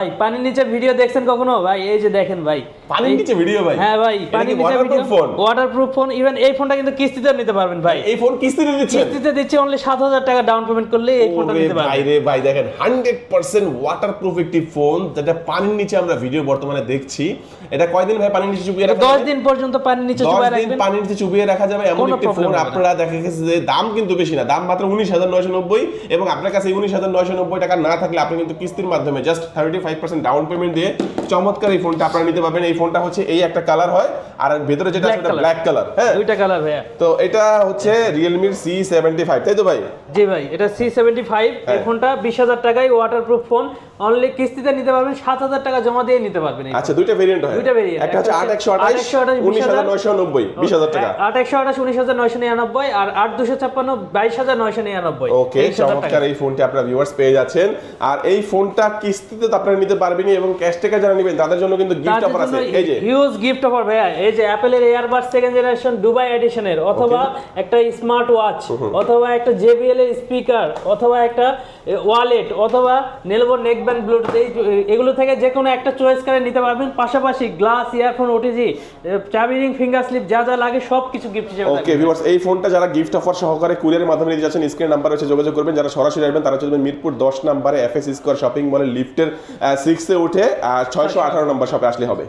ভাই পানির নিচে ভিডিও দেখছেন কখনো ভাই? এই যে দেখেন ভাই, পানির নিচে ভিডিও ভাই। হ্যাঁ ভাই, পানির নিচে ভিডিও, ওয়াটারপ্রুফ ফোন। ইভেন এই ফোনটা কিন্তু কিস্তিতে নিতে পারবেন ভাই। এই ফোন কিস্তিতে দিচ্ছেন? কিস্তিতে দিচ্ছি, অনলি 7000 টাকা ডাউন পেমেন্ট করলে এই ফোনটা নিতে পারবেন। ভাই রে ভাই, দেখেন 100% ওয়াটারপ্রুফ একটি ফোন, যেটা পানির নিচে আমরা ভিডিও বর্তমানে দেখছি। এটা কয়দিন ভাই পানির নিচে চুবিয়ে রাখা 10 যাবে? দিন পর্যন্ত পানির নিচে চুবিয়ে রাখবেন। 10 দিন পানির নিচে চুবিয়ে রাখা যাবে এমন কোনো একটি ফোন। problem হবে না। আপনারা দেখা গেছে যে দাম কিন্তু বেশি না, দাম মাত্র 19990, এবং আপনার কাছে 19990 টাকা না থাকলে আপনি কিন্তু কিস্তির মাধ্যমে জাস্ট 35% ডাউন পেমেন্ট দিয়ে চমৎকার এই ফোনটা আপনারা নিতে পারবেন। এই ফোনটা হচ্ছে এই একটা কালার হয়, আর ভিতরে যেটা আছে ব্ল্যাক কালার। হ্যাঁ, দুইটা কালার ভাই। তো এটা হচ্ছে Realme C75, তাই তো ভাই? জি ভাই, এটা C75। এই ফোনটা 20000 টাকায় ওয়াটারপ্রুফ ফোন, অনলি কিস্তিতে নিতে পারবেন, 7000 টাকা জমা দিয়ে নিতে পারবেন। আচ্ছা, দুইটা ভেরিয়েন্ট হয়। দুইটা ভেরিয়েন্ট, একটা হচ্ছে 8128 19990, 20000 টাকা। 8128 19999 আর 8256 22999। ওকে, চমৎকার এই ফোনটি আপনারা ভিউয়ার্স পেয়ে যাচ্ছেন। আর এই ফোনটা কিস্তিতে তো আপনারা নিতে পারবেনই, এবং ক্যাশ টাকা যারা নেবেন তাদের জন্য কিন্তু গিফট অফার আছে। এই যে হিউজ গিফট অফার ভাইয়া, এই যে অ্যাপলের এয়ারবাডস সেকেন্ড জেনারেশন দুবাই এডিশনের, অথবা একটা স্মার্ট ওয়াচ, অথবা একটা JBL এর স্পিকার, অথবা একটা ওয়ালেট, অথবা নেলভো নেকব্যান্ড ব্লুটুথ, এগুলো থেকে যে কোনো একটা চয়েস করে নিতে পারবেন। পাশাপাশি গ্লাস, ইয়ারফোন, ওটিজি, চাবি রিং, ফিঙ্গার স্লিপ, যা যা লাগে সবকিছু গিফট হিসেবে থাকবে। ওকে ভিউয়ার্স, এই ফোনটা যারা গিফট অফার সহকারে কুরিয়ারের মাধ্যমে নিতে যাচ্ছেন, স্ক্রিন নাম্বার হচ্ছে যোগাযোগ করবেন। যারা সরাসরি আসবেন তারা চলবেন মিরপুর 10 নম্বরে FS স্কয়ার শপিং মলের লিফটের 6 এ উঠে 618 নম্বর শপে আসলে হবে।